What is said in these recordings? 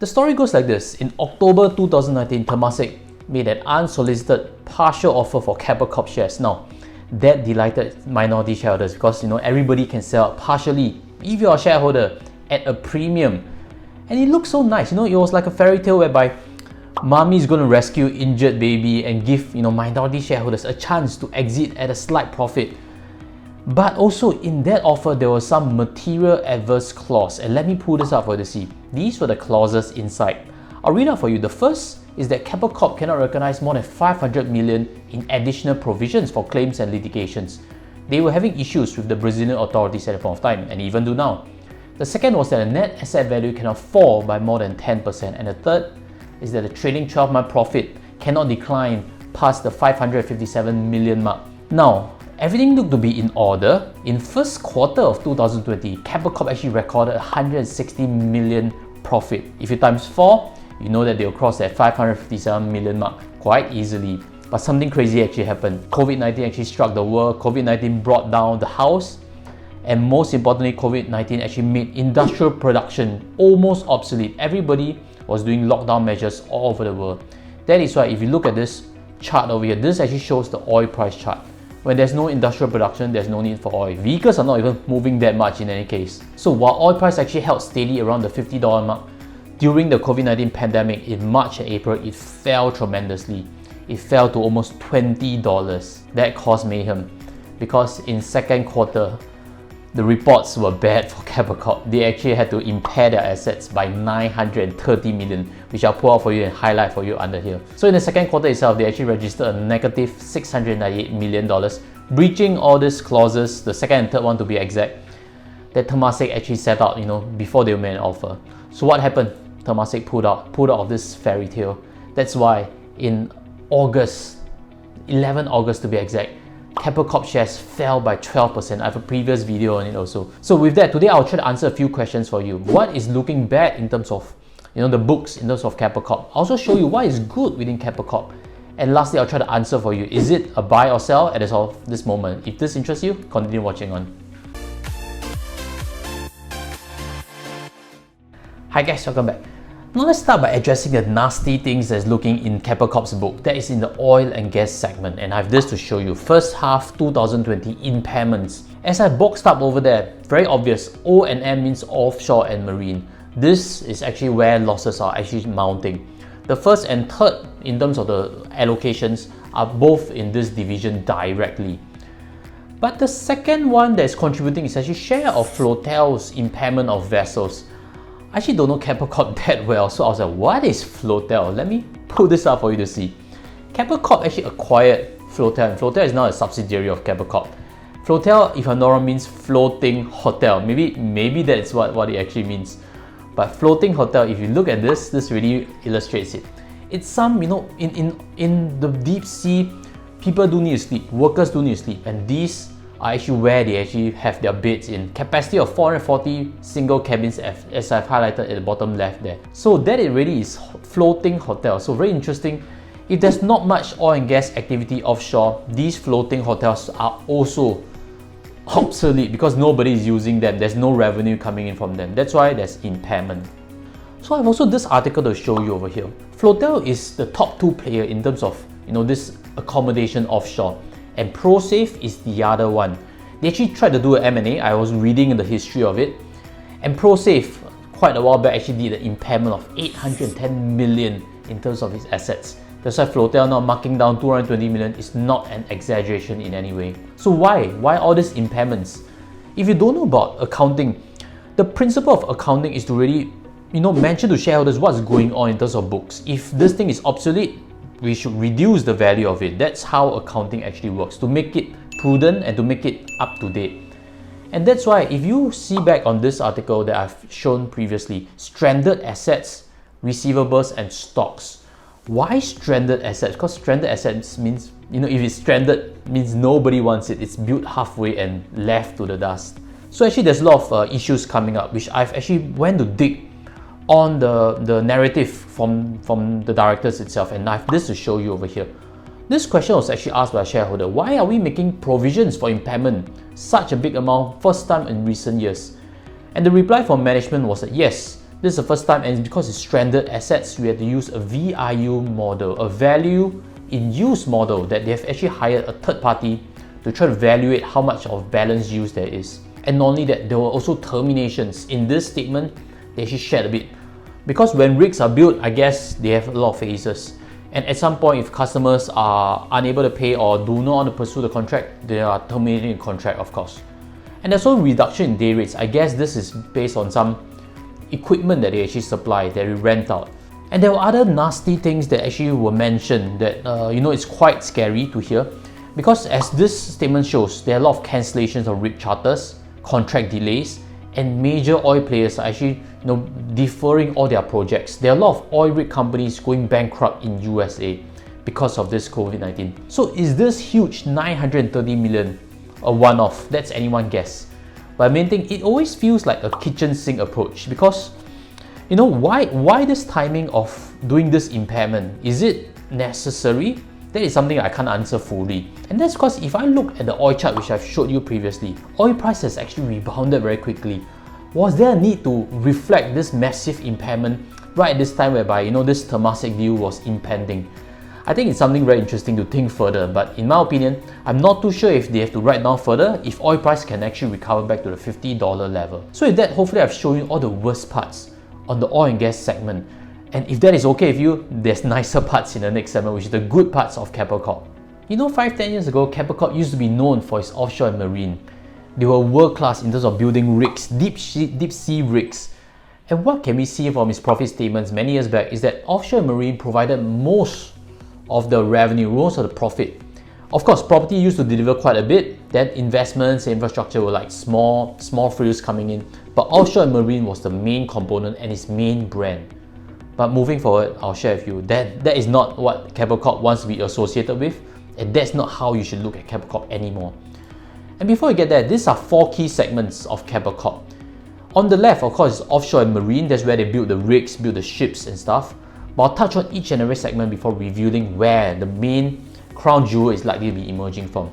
The story goes like this. In October 2019, Temasek made an unsolicited partial offer for Keppel Corp shares. Now, that delighted minority shareholders because everybody can sell partially if you're a shareholder at a premium. And it looks so nice. It was like a fairy tale whereby mommy is going to rescue injured baby and give minority shareholders a chance to exit at a slight profit. But also in that offer, there was some material adverse clause. And let me pull this up for you to see. These were the clauses inside. I'll read out for you. The first is that Keppel Corp cannot recognize more than 500 million in additional provisions for claims and litigations. They were having issues with the Brazilian authorities at the point of time, and even do now. The second was that the net asset value cannot fall by more than 10%. And the third is that the trailing 12-month profit cannot decline past the 557 million mark. Now, everything looked to be in order. In first quarter of 2020, Keppel Corp actually recorded 160 million profit. If you times 4, you know that they'll cross that 557 million mark quite easily. But something crazy actually happened. COVID-19 actually struck the world. COVID-19 brought down the house. And most importantly, COVID-19 actually made industrial production almost obsolete. Everybody was doing lockdown measures all over the world. That is why if you look at this chart over here, this actually shows the oil price chart. When there's no industrial production, there's no need for oil. Vehicles are not even moving that much in any case. So while oil price actually held steady around the $50 mark, during the COVID-19 pandemic in March and April, it fell tremendously. It fell to almost $20. That caused mayhem because in second quarter, the reports were bad for Keppel Corp. They actually had to impair their assets by 930 million, which I'll pull out for you and highlight for you under here. So in the second quarter itself, they actually registered a negative $698 million, breaching all these clauses, the second and third one to be exact, that Temasek actually set out, before they made an offer. So what happened? Temasek pulled out of this fairy tale. That's why in August, 11 August to be exact, Keppel Corp shares fell by 12%. I have a previous video on it also. So with that, today I'll try to answer a few questions for you. What is looking bad in terms of the books, in terms of Keppel Corp? I'll also show you what is good within Keppel Corp. And lastly, I'll try to answer for you. Is it a buy or sell at this moment? If this interests you, continue watching on. Hi guys, welcome back. Now let's start by addressing the nasty things that's looking in Keppel Corp's book. That is in the oil and gas segment, and I have this to show you. First half 2020 impairments. As I boxed up over there, very obvious, O&M means offshore and marine. This is actually where losses are actually mounting. The first and third in terms of the allocations are both in this division directly. But the second one that's contributing is actually share of FLOATEL's impairment of vessels. I actually don't know Keppel Corp that well, so I was like, what is FLOATEL? Let me pull this up for you to see. Keppel Corp actually acquired FLOATEL, and FLOATEL is now a subsidiary of Keppel Corp. FLOATEL, if I'm not wrong, means floating hotel. Maybe that's what it actually means. But floating hotel, if you look at this really illustrates it. It's some, in the deep sea, people do need to sleep, workers do need to sleep, and these are actually where they actually have their beds in. Capacity of 440 single cabins, as I've highlighted at the bottom left there. So that it really is floating hotel. So very interesting. If there's not much oil and gas activity offshore, these floating hotels are also obsolete because nobody is using them. There's no revenue coming in from them. That's why there's impairment. So I've also this article to show you over here. FLOATEL is the top 2 player in terms of this accommodation offshore. And ProSafe is the other one. They actually tried to do an M&A. I was reading the history of it. And ProSafe, quite a while back, actually did an impairment of 810 million in terms of its assets. That's why FLOATEL now marking down 220 million is not an exaggeration in any way. So why? Why all these impairments? If you don't know about accounting, the principle of accounting is to really, mention to shareholders what's going on in terms of books. If this thing is obsolete, we should reduce the value of it. That's how accounting actually works, to make it prudent and to make it up to date. And that's why if you see back on this article that I've shown previously, stranded assets, receivables and stocks. Why stranded assets? Because stranded assets means, if it's stranded, means nobody wants it. It's built halfway and left to the dust. So actually there's a lot of issues coming up, which I've actually went to dig on the narrative from the directors itself, and I have this to show you over here. This question was actually asked by a shareholder. Why are we making provisions for impairment, such a big amount, first time in recent years? And the reply from management was that yes, This is the first time, and because it's stranded assets, we had to use a VIU model, a value in use model that they have actually hired a third party to try to evaluate how much of balance use there is. And not only that, there were also terminations. In this statement, they actually shared a bit. Because when rigs are built, I guess they have a lot of phases. And at some point, if customers are unable to pay or do not want to pursue the contract, they are terminating the contract, of course. And there's also reduction in day rates. I guess this is based on some equipment that they actually supply, that we rent out. And there were other nasty things that actually were mentioned that, it's quite scary to hear. Because as this statement shows, there are a lot of cancellations of rig charters, contract delays, and major oil players are actually deferring all their projects. There are a lot of oil rig companies going bankrupt in USA because of this COVID-19. So is this huge 930 million a one-off? That's anyone's guess. But the main thing, it always feels like a kitchen sink approach, because why this timing of doing this impairment? Is it necessary? That is something I can't answer fully. And that's because if I look at the oil chart which I've showed you previously, oil price has actually rebounded very quickly. Was there a need to reflect this massive impairment right at this time whereby this Temasek deal was impending? I think it's something very interesting to think further, but in my opinion, I'm not too sure if they have to write down further if oil price can actually recover back to the $50 level. So with that, hopefully I've shown you all the worst parts on the oil and gas segment. And if that is okay with you, there's nicer parts in the next segment, which is the good parts of Keppel Corp. 5-10 years ago, Keppel Corp used to be known for its offshore and marine. They were world-class in terms of building rigs, deep sea rigs. And what can we see from its profit statements many years back is that offshore and marine provided most of the revenue, most of the profit. Of course, property used to deliver quite a bit. Then investments and infrastructure were like small frills coming in. But offshore and marine was the main component and its main brand. But moving forward, I'll share with you that is not what Keppel Corp wants to be associated with, and that's not how you should look at Keppel Corp anymore. And before we get there, these are 4 key segments of Keppel Corp. On the left, of course, is offshore and marine. That's where they build the rigs, build the ships and stuff. But I'll touch on each and every segment before revealing where the main crown jewel is likely to be emerging from.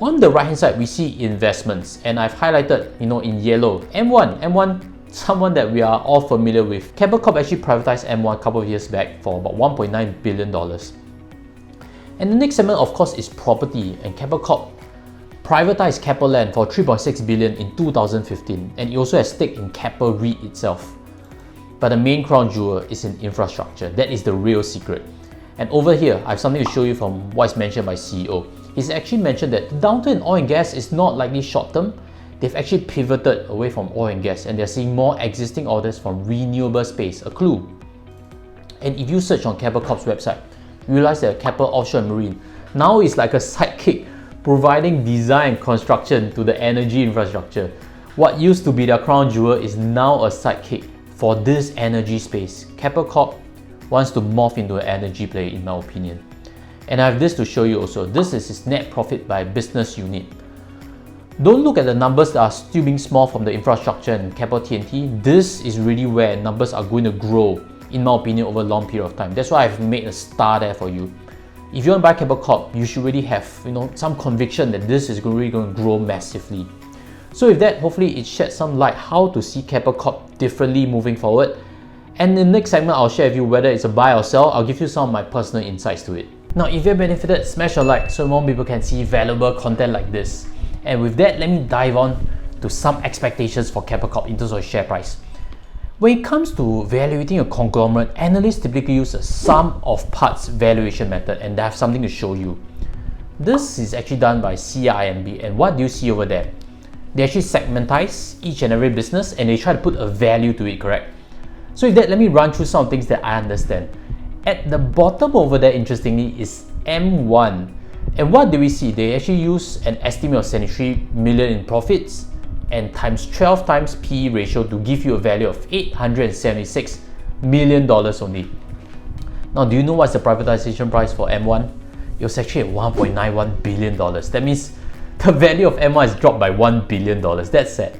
On the right hand side, we see investments, and I've highlighted, in yellow, M1, someone that we are all familiar with. Keppel Corp actually privatized M1 a couple of years back for about $1.9 billion. And the next segment, of course, is property, and Keppel Corp privatized Keppel Land for $3.6 billion in 2015, and it also has stake in Keppel REIT itself. But the main crown jewel is in infrastructure. That is the real secret. And over here, I have something to show you from what is mentioned by CEO. He's actually mentioned that the downturn in oil and gas is not likely short-term. They've actually pivoted away from oil and gas, and they're seeing more existing orders from renewable space, a clue. And if you search on Keppel Corp's website, you realize that Keppel Offshore and Marine now is like a sidekick, providing design and construction to the energy infrastructure. What used to be their crown jewel is now a sidekick for this energy space. Keppel Corp wants to morph into an energy player, in my opinion. And I have this to show you also. This is its net profit by business unit. Don't look at the numbers that are still being small from the infrastructure and Keppel TNT. This is really where numbers are going to grow, in my opinion, over a long period of time. That's why I've made a star there for you. If you want to buy Keppel Corp, you should really have some conviction that this is really going to grow massively. So with that, hopefully it sheds some light how to see Keppel Corp differently moving forward. And in the next segment, I'll share with you whether it's a buy or sell. I'll give you some of my personal insights to it. Now, if you've benefited, smash a like so more people can see valuable content like this. And with that, let me dive on to some expectations for Keppel Corp in terms of share price. When it comes to evaluating a conglomerate, analysts typically use a sum of parts valuation method, and I have something to show you. This is actually done by CIMB, and what do you see over there? They actually segmentize each and every business and they try to put a value to it, correct? So with that, let me run through some things that I understand. At the bottom over there, interestingly, is M1. And what do we see? They actually use an estimate of 73 million in profits and times 12 times PE ratio to give you a value of $876 million only. Now, do you know what's the privatization price for M1? It was actually at $1.91 billion. That means the value of M1 is dropped by $1 billion. That's sad.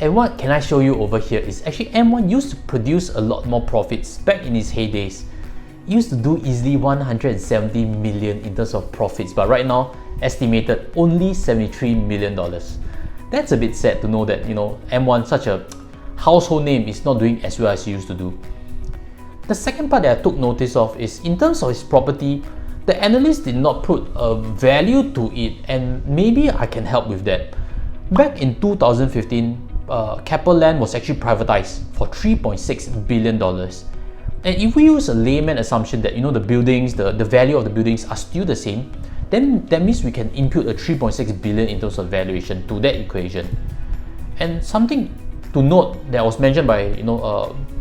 And what can I show you over here is actually M1 used to produce a lot more profits back in its heydays. It used to do easily 170 million in terms of profits, but right now estimated only $73 million. That's a bit sad to know that M1, such a household name is not doing as well as it used to do. The second part that I took notice of is in terms of its property, the analyst did not put a value to it, and maybe I can help with that. Back in 2015, Keppel land was actually privatized for $3.6 billion. And if we use a layman assumption that the buildings, the value of the buildings are still the same, then that means we can impute a 3.6 billion in terms of valuation to that equation. And something to note that was mentioned by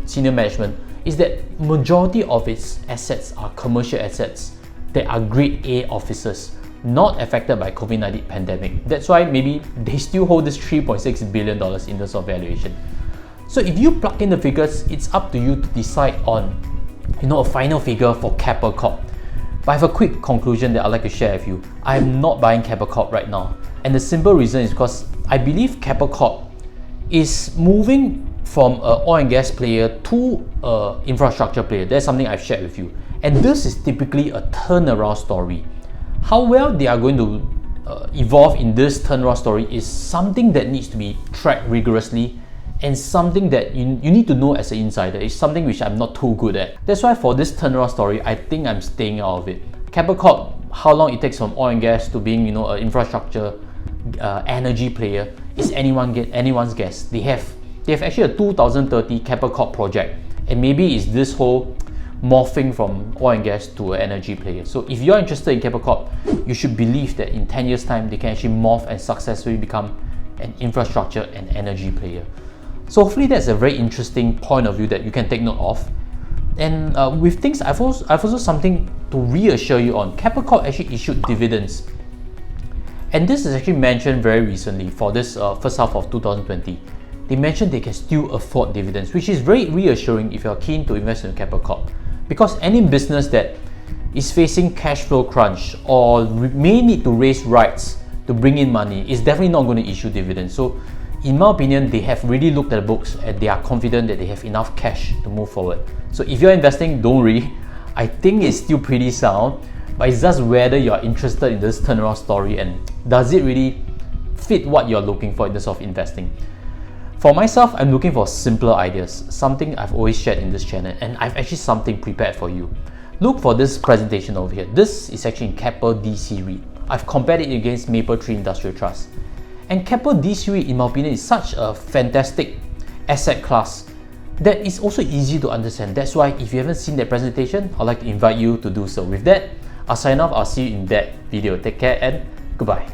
senior management is that majority of its assets are commercial assets that are grade A offices, not affected by COVID-19 pandemic. That's why maybe they still hold this $3.6 billion in terms of valuation. So if you plug in the figures, it's up to you to decide on a final figure for Keppel Corp. But I have a quick conclusion that I'd like to share with you. I'm not buying Keppel Corp right now. And the simple reason is because I believe Keppel Corp is moving from an oil and gas player to an infrastructure player. That's something I've shared with you. And this is typically a turnaround story. How well they are going to evolve in this turnaround story is something that needs to be tracked rigorously, and something that you need to know as an insider. It's something which I'm not too good at. That's why for this turnaround story, I think I'm staying out of it. Keppel Corp, how long it takes from oil and gas to being an infrastructure energy player is anyone's guess. They have actually a 2030 Keppel Corp project, and maybe it's this whole morphing from oil and gas to an energy player. So if you're interested in Keppel Corp, you should believe that in 10 years time they can actually morph and successfully become an infrastructure and energy player. So hopefully that's a very interesting point of view that you can take note of. And with things, I've also something to reassure you on. Keppel Corp actually issued dividends, and this is actually mentioned very recently for this first half of 2020. They mentioned they can still afford dividends, which is very reassuring if you're keen to invest in Keppel Corp. Because any business that is facing cash flow crunch or may need to raise rights to bring in money is definitely not going to issue dividends. So in my opinion, they have really looked at the books and they are confident that they have enough cash to move forward. So if you're investing, don't worry. I think it's still pretty sound, but it's just whether you're interested in this turnaround story and does it really fit what you're looking for in terms of investing. For myself, I'm looking for simpler ideas, something I've always shared in this channel, and I've actually something prepared for you. Look for this presentation over here. This is actually in Keppel DC REIT. I've compared it against Mapletree Industrial Trust. And Keppel DC REIT, in my opinion, is such a fantastic asset class that is also easy to understand. That's why if you haven't seen that presentation, I'd like to invite you to do so. With that, I'll sign off. I'll see you in that video. Take care and goodbye.